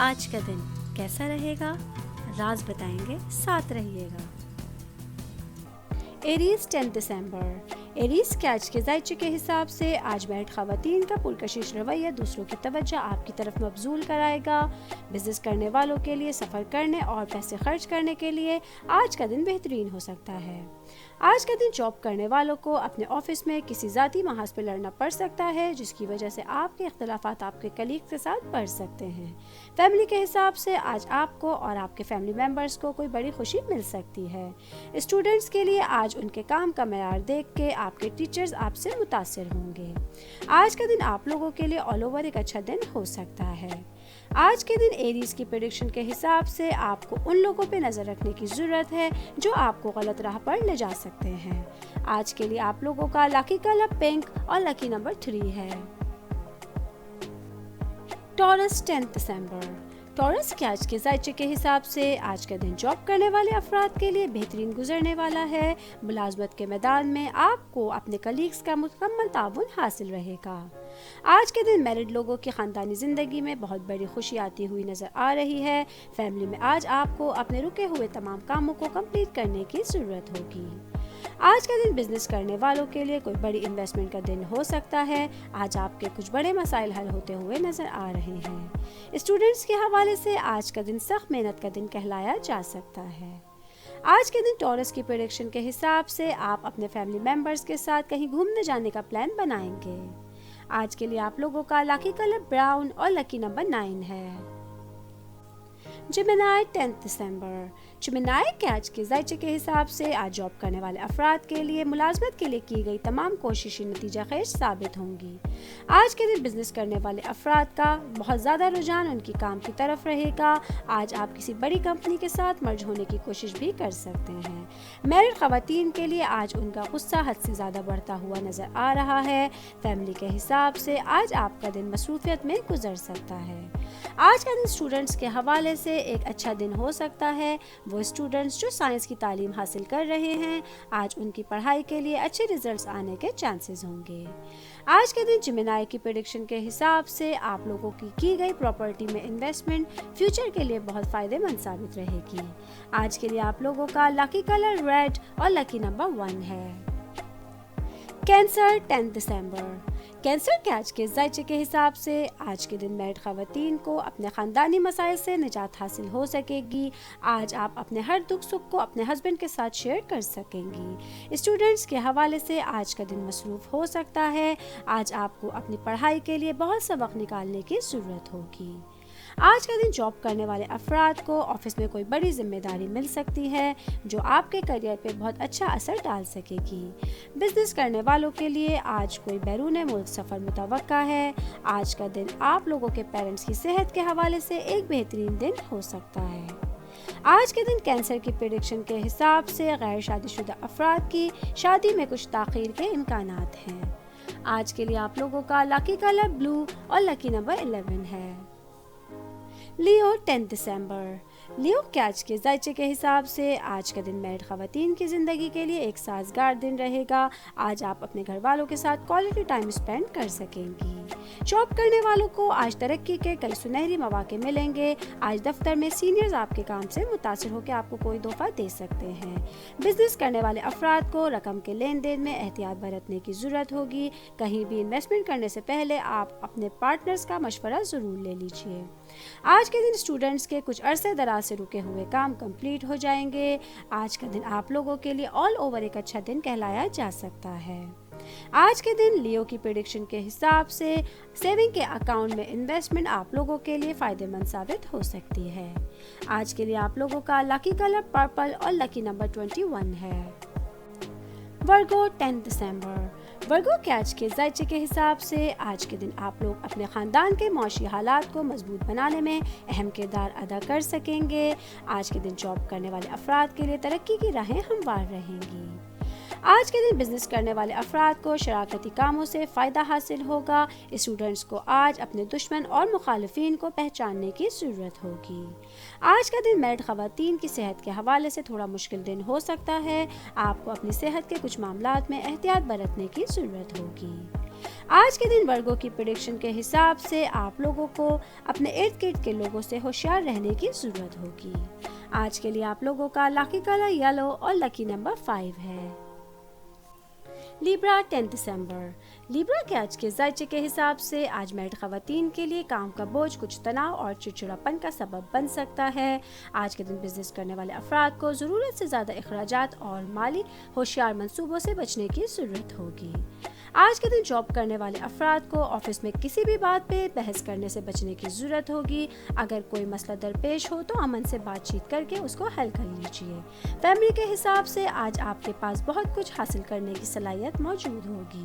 آج کا دن کیسا رہے گا؟ راز بتائیں گے، ساتھ رہیے گا۔ ایریز 10 دسمبر۔ ایریز کے آج کے ذائچے کے حساب سے آج میرڈ خواتین کا پرکشش رویہ دوسروں کی توجہ آپ کی طرف مبذول کرائے گا۔ بزنس کرنے والوں کے لیے سفر کرنے اور پیسے خرچ کرنے کے لیے آج کا دن بہترین ہو سکتا ہے۔ آج کا دن جاب کرنے والوں کو اپنے آفس میں کسی ذاتی محاذ پہ لڑنا پڑ سکتا ہے، جس کی وجہ سے آپ کے اختلافات آپ کے کلیگ کے ساتھ بڑھ سکتے ہیں۔ فیملی کے حساب سے آج آپ کو اور آپ کے فیملی ممبرز کو کوئی بڑی خوشی مل سکتی ہے۔ اسٹوڈنٹس کے لیے آج ان کے کام کا معیار دیکھ کے آپ کے ٹیچرز آپ سے متاثر ہوں گے۔ آج کا دن آپ لوگوں کے لیے آل اوور ایک اچھا دن ہو سکتا ہے۔ آج کے دن ایریز کی پریڈکشن کے حساب سے آپ کو ان لوگوں پہ نظر رکھنے کی ضرورت ہے جو آپ کو غلط راہ پر لے جا سکتے ہیں۔ آج کے لیے آپ لوگوں کا لکی کلر پنک اور لکی نمبر 3 ہے۔ ٹورس 10 دسمبر۔ ٹورس کے آج کے ذائچے کے حساب سے آج کا دن جاب کرنے والے افراد کے لیے بہترین گزرنے والا ہے۔ ملازمت کے میدان میں آپ کو اپنے کلیگز کا مکمل تعاون حاصل رہے گا۔ آج کے دن میرڈ لوگوں کی خاندانی زندگی میں بہت بڑی خوشی آتی ہوئی نظر آ رہی ہے۔ فیملی میں آج آپ کو اپنے رکے ہوئے تمام کاموں کو کمپلیٹ کرنے کی ضرورت ہوگی۔ آج کا دن بزنس کرنے والوں کے لیے کوئی بڑی انویسٹمنٹ کا دن ہو سکتا ہے۔ آج آپ کے کچھ بڑے مسائل حل ہوتے ہوئے نظر آ رہے ہیں۔ اسٹوڈنٹس کے حوالے سے آج کا دن سخت محنت کا دن کہلایا جا سکتا ہے۔ آج کے دن ٹورس کی پریڈکشن کے حساب سے آپ اپنے فیملی ممبرز کے ساتھ کہیں گھومنے جانے کا پلان بنائیں گے۔ آج کے لیے آپ لوگوں کا لکی کلر براؤن اور لکی نمبر 9 ہے۔ جیمنائی 10 دسمبر۔ جیمنائی کے آج کے ذائچے کے حساب سے آج جاب کرنے والے افراد کے لیے ملازمت کے لیے کی گئی تمام کوششیں نتیجہ خیز ثابت ہوں گی۔ آج کے دن بزنس کرنے والے افراد کا بہت زیادہ رجحان ان کی کام کی طرف رہے گا۔ آج آپ کسی بڑی کمپنی کے ساتھ مرج ہونے کی کوشش بھی کر سکتے ہیں۔ میرڈ خواتین کے لیے آج ان کا غصہ حد سے زیادہ بڑھتا ہوا نظر آ رہا ہے۔ فیملی کے حساب سے آج آپ کا دن مصروفیت میں گزر سکتا ہے۔ آج کا دن اسٹوڈنٹس کے حوالے سے ایک اچھا دن ہو سکتا ہے۔ وہ اسٹوڈنٹس جو سائنس کی تعلیم حاصل کر رہے ہیں، آج ان کی پڑھائی کے لیے اچھے ریزلٹس آنے کے چانسز ہوں گے۔ آج کے دن جیمنائی کی پریڈکشن کے حساب سے آپ لوگوں کی گئی پراپرٹی میں انویسٹمنٹ فیوچر کے لیے بہت فائدے مند ثابت رہے گی۔ آج کے لیے آپ لوگوں کا لکی کلر ریڈ اور لکی نمبر 1 ہے۔ کینسر 10 دسمبر۔ کینسر کے آج کے ذائچے کے حساب سے آج کے دن میرڈ خواتین کو اپنے خاندانی مسائل سے نجات حاصل ہو سکے گی۔ آج آپ اپنے ہر دکھ سکھ کو اپنے ہسبینڈ کے ساتھ شیئر کر سکیں گی۔ اسٹوڈنٹس کے حوالے سے آج کا دن مصروف ہو سکتا ہے۔ آج آپ کو اپنی پڑھائی کے لیے بہت سا وقت نکالنے کی ضرورت ہوگی۔ آج کا دن جاب کرنے والے افراد کو آفس میں کوئی بڑی ذمہ داری مل سکتی ہے جو آپ کے کیریئر پہ بہت اچھا اثر ڈال سکے گی۔ بزنس کرنے والوں کے لیے آج کوئی بیرون ملک سفر متوقع ہے۔ آج کا دن آپ لوگوں کے پیرنٹس کی صحت کے حوالے سے ایک بہترین دن ہو سکتا ہے۔ آج کے دن کینسر کی پریڈکشن کے حساب سے غیر شادی شدہ افراد کی شادی میں کچھ تاخیر کے امکانات ہیں۔ آج کے لیے آپ لوگوں کا لکی کلر بلو اور لکی نمبر 11 ہے۔ لیو 10 دسمبر۔ لیو کے آج کے ذائچے کے حساب سے آج کا دن میرڈ خواتین کی زندگی کے لیے ایک سازگار دن رہے گا۔ آج آپ اپنے گھر والوں کے ساتھ کوالٹی ٹائم اسپینڈ کر سکیں گی۔ جاب کرنے والوں کو آج ترقی کے کئی سنہری مواقع ملیں گے۔ آج دفتر میں سینئرز آپ کے کام سے متاثر ہو کے آپ کو کوئی تحفہ دے سکتے ہیں۔ بزنس کرنے والے افراد کو رقم کے لین دین میں احتیاط برتنے کی ضرورت ہوگی۔ کہیں بھی انویسٹمنٹ کرنے سے پہلے آپ اپنے پارٹنرز کا مشورہ ضرور لے لیجیے۔ آج کے دن اسٹوڈنٹس کے کچھ عرصے دراز سے رکے ہوئے کام کمپلیٹ ہو جائیں گے۔ آج کا دن آپ لوگوں کے لیے آل اوور ایک اچھا دن کہلایا جا سکتا ہے۔ آج کے دن لیو کی پریڈکشن کے حساب سے سیونگ کے اکاؤنٹ میں انویسٹمنٹ آپ لوگوں کے لیے فائدے مند ثابت ہو سکتی ہے۔ آج کے لیے آپ لوگوں کا لکی کلر پرپل اور لکی نمبر 21 ہے۔ ورگو 10 دسمبر۔ ورگو کے آج کے ذائچے کے حساب سے آج کے دن آپ لوگ اپنے خاندان کے معاشی حالات کو مضبوط بنانے میں اہم کردار ادا کر سکیں گے۔ آج کے دن جاب کرنے والے افراد کے لیے ترقی کی راہیں ہموار رہیں گی۔ آج کے دن بزنس کرنے والے افراد کو شراکتی کاموں سے فائدہ حاصل ہوگا۔ اسٹوڈنٹس کو آج اپنے دشمن اور مخالفین کو پہچاننے کی ضرورت ہوگی۔ آج کا دن میرڈ خواتین کی صحت کے حوالے سے تھوڑا مشکل دن ہو سکتا ہے۔ آپ کو اپنی صحت کے کچھ معاملات میں احتیاط برتنے کی ضرورت ہوگی۔ آج کے دن ورگو کی پریڈکشن کے حساب سے آپ لوگوں کو اپنے ارد گرد کے لوگوں سے ہوشیار رہنے کی ضرورت ہوگی۔ آج کے لیے آپ لوگوں کا لکی کلر یلو اور لکی نمبر 5 ہے۔ لیبرا 10 دسمبر۔ لیبرا کے آج کے ذائچے کے حساب سے آج میرڈ خواتین کے لیے کام کا بوجھ کچھ تناؤ اور چڑچڑاپن کا سبب بن سکتا ہے۔ آج کے دن بزنس کرنے والے افراد کو ضرورت سے زیادہ اخراجات اور مالی ہوشیار منصوبوں سے بچنے کی ضرورت ہوگی۔ آج کے دن جاب کرنے والے افراد کو آفس میں کسی بھی بات پہ بحث کرنے سے بچنے کی ضرورت ہوگی۔ اگر کوئی مسئلہ درپیش ہو تو امن سے بات چیت کر کے اس کو حل کر لیجیے۔ فیملی کے حساب سے آج آپ کے پاس بہت کچھ حاصل کرنے کی صلاحیت موجود ہوگی۔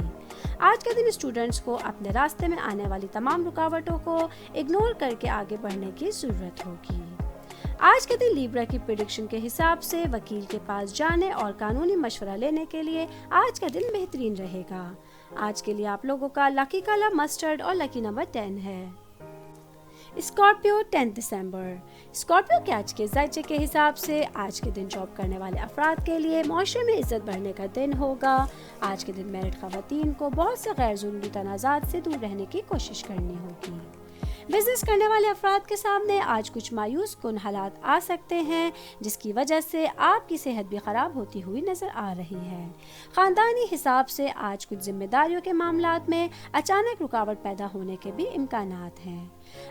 آج کے دن اسٹوڈنٹس کو اپنے راستے میں آنے والی تمام رکاوٹوں کو اگنور کر کے آگے بڑھنے کی ضرورت ہوگی۔ آج کے دن لیبرا کی پریڈکشن کے حساب سے وکیل کے پاس جانے اور قانونی مشورہ لینے کے لیے آج کا دن بہترین رہے گا۔ آج کے لیے آپ لوگوں کا لکی کلر مسٹرڈ اور لکی نمبر 10 ہے۔ اسکارپیو 10 دسمبر۔ اسکارپیو کے آج کے ذائچے کے حساب سے آج کے دن جاب کرنے والے افراد کے لیے معاشرے میں عزت بڑھنے کا دن ہوگا۔ آج کے دن میرڈ خواتین کو بہت سے غیر ضروری تنازعات سے دور رہنے کی کوشش کرنی ہوگی۔ بزنس کرنے والے افراد کے سامنے آج کچھ مایوس کن حالات آ سکتے ہیں، جس کی وجہ سے آپ کی صحت بھی خراب ہوتی ہوئی نظر آ رہی ہے۔ خاندانی حساب سے آج کچھ ذمہ داریوں کے معاملات میں اچانک رکاوٹ پیدا ہونے کے بھی امکانات ہیں۔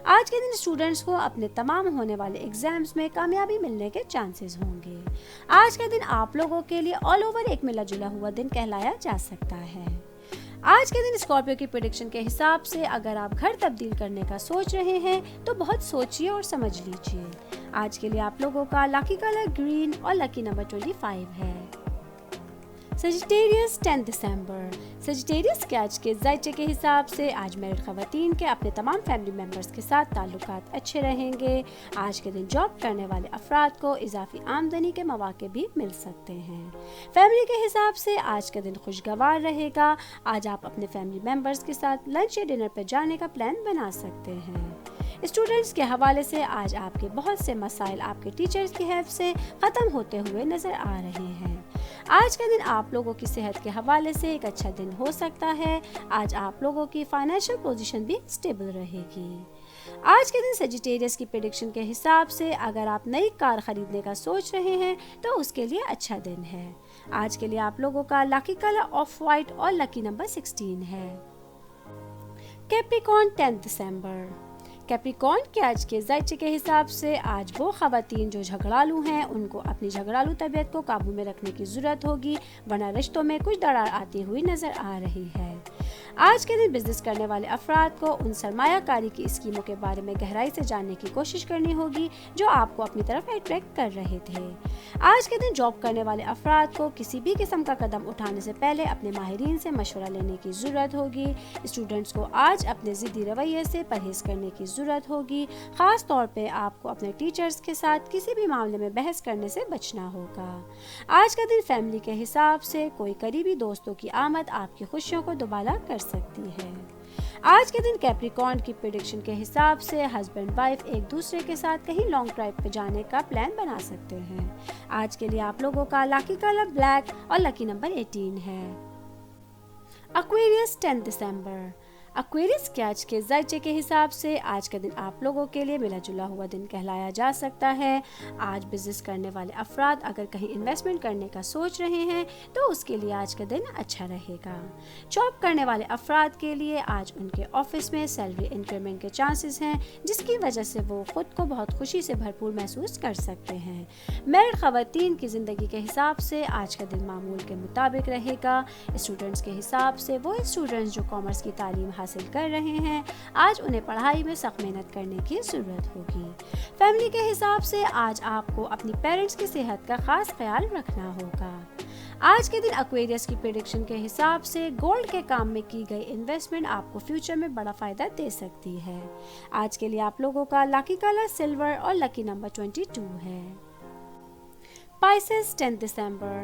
آج کے دن اسٹوڈنٹس کو اپنے تمام ہونے والے ایگزامز میں کامیابی ملنے کے چانسز ہوں گے۔ آج کا دن آپ لوگوں کے لیے آل اوور ایک ملا جلا ہوا دن کہلایا جا سکتا ہے۔ آج کے دن اسکارپیو کی پریڈکشن کے حساب سے اگر آپ گھر تبدیل کرنے کا سوچ رہے ہیں تو بہت سوچیے اور سمجھ لیجیے۔ آج کے لیے آپ لوگوں کا لکی کلر گرین اور لکی نمبر 25 ہے۔ سیجیٹیریس 10 دسمبر۔ سیجیٹیریس کے آج کے ذائچے کے حساب سے آج میرڈ خواتین کے اپنے تمام فیملی ممبرز کے ساتھ تعلقات اچھے رہیں گے۔ آج کے دن جاب کرنے والے افراد کو اضافی آمدنی کے مواقع بھی مل سکتے ہیں۔ فیملی کے حساب سے آج کا دن خوشگوار رہے گا۔ آج آپ اپنے فیملی ممبرز کے ساتھ لنچ یا ڈنر پہ جانے کا پلان بنا سکتے ہیں۔ اسٹوڈنٹس کے حوالے سے آج آپ کے بہت سے مسائل آپ کے ٹیچرز کی ہیلپ سے ختم ہوتے ہوئے نظر آ رہے ہیں۔ آج کا دن آپ لوگوں کی صحت کے حوالے سے ایک اچھا دن ہو سکتا ہے۔ آج آپ لوگوں کی فائنینشیل پوزیشن بھی اسٹیبل رہے گی۔ آج کے دن سیجیٹیریس کی پریڈکشن کے حساب سے اگر آپ نئی کار خریدنے کا سوچ رہے ہیں تو اس کے لیے اچھا دن ہے۔ آج کے لیے آپ لوگوں کا لکی کلر آف وائٹ اور لکی نمبر 16 ہے۔ کیپریکارن 10 دسمبر۔ کیپریکارن کے آج کے ذائچے کے حساب سے آج وہ خواتین جو جھگڑالو ہیں ان کو اپنی جھگڑالو طبیعت کو قابو میں رکھنے کی ضرورت ہوگی، ورنہ رشتوں میں کچھ درار آتی ہوئی نظر آ رہی ہے۔ آج کے دن بزنس کرنے والے افراد کو ان سرمایہ کاری کی اسکیموں کے بارے میں گہرائی سے جاننے کی کوشش کرنی ہوگی جو آپ کو اپنی طرف اٹریکٹ کر رہے تھے۔ آج کے دن جاب کرنے والے افراد کو کسی بھی قسم کا قدم اٹھانے سے پہلے اپنے ماہرین سے مشورہ لینے کی ضرورت ہوگی۔ اسٹوڈنٹس کو آج اپنے ضدی رویے سے پرہیز کرنے کی ضرورت ہوگی۔ خاص طور پہ آپ کو اپنے ٹیچرز کے ساتھ کسی بھی معاملے میں بحث کرنے سے بچنا ہوگا۔ آج کا دن فیملی کے حساب سے کوئی قریبی دوستوں کی آمد آپ کی خوشیوں کو دوبالا کر سکتی ہے۔ آج کے دن کیپریکارن کی پریڈکشن کے حساب سے ہسبینڈ وائف ایک دوسرے کے ساتھ کہیں لانگ ڈرائیو پہ جانے کا پلان بنا سکتے ہیں۔ آج کے لیے آپ لوگوں کا لکی کلر بلیک اور لکی نمبر 18 ہے۔ ایکویریس 10 دسمبر۔ ایکویریس کے آج کے ذائچے کے حساب سے آج کا دن آپ لوگوں کے لیے ملا جلا ہوا دن کہلایا جا سکتا ہے۔ آج بزنس کرنے والے افراد اگر کہیں انویسٹمنٹ کرنے کا سوچ رہے ہیں تو اس کے لیے آج کا دن اچھا رہے گا۔ جاب کرنے والے افراد کے لیے آج ان کے آفس میں سیلری انکریمنٹ کے چانسز ہیں، جس کی وجہ سے وہ خود کو بہت خوشی سے بھرپور محسوس کر سکتے ہیں۔ میرڈ خواتین کی زندگی کے حساب سے آج کا دن معمول کے مطابق رہے گا۔ اسٹوڈنٹس کے حساب سے وہ اسٹوڈنٹس جو کامرس کی تعلیم حاصل کر رہے ہیں آج انہیں پڑھائی میں سخت محنت کرنے کی ضرورت ہوگی۔ فیملی کے حساب سے آج آپ کو اپنی پیرنٹس کی صحت کا خاص خیال رکھنا ہوگا۔ آج کے دن ایکویریس کی پریڈکشن کے حساب سے گولڈ کے کام میں کی گئی انویسٹمنٹ آپ کو فیوچر میں بڑا فائدہ دے سکتی ہے۔ آج کے لیے آپ لوگوں کا لکی کلر سلور اور لکی نمبر 22 ہے۔ پائسس 10 دسمبر۔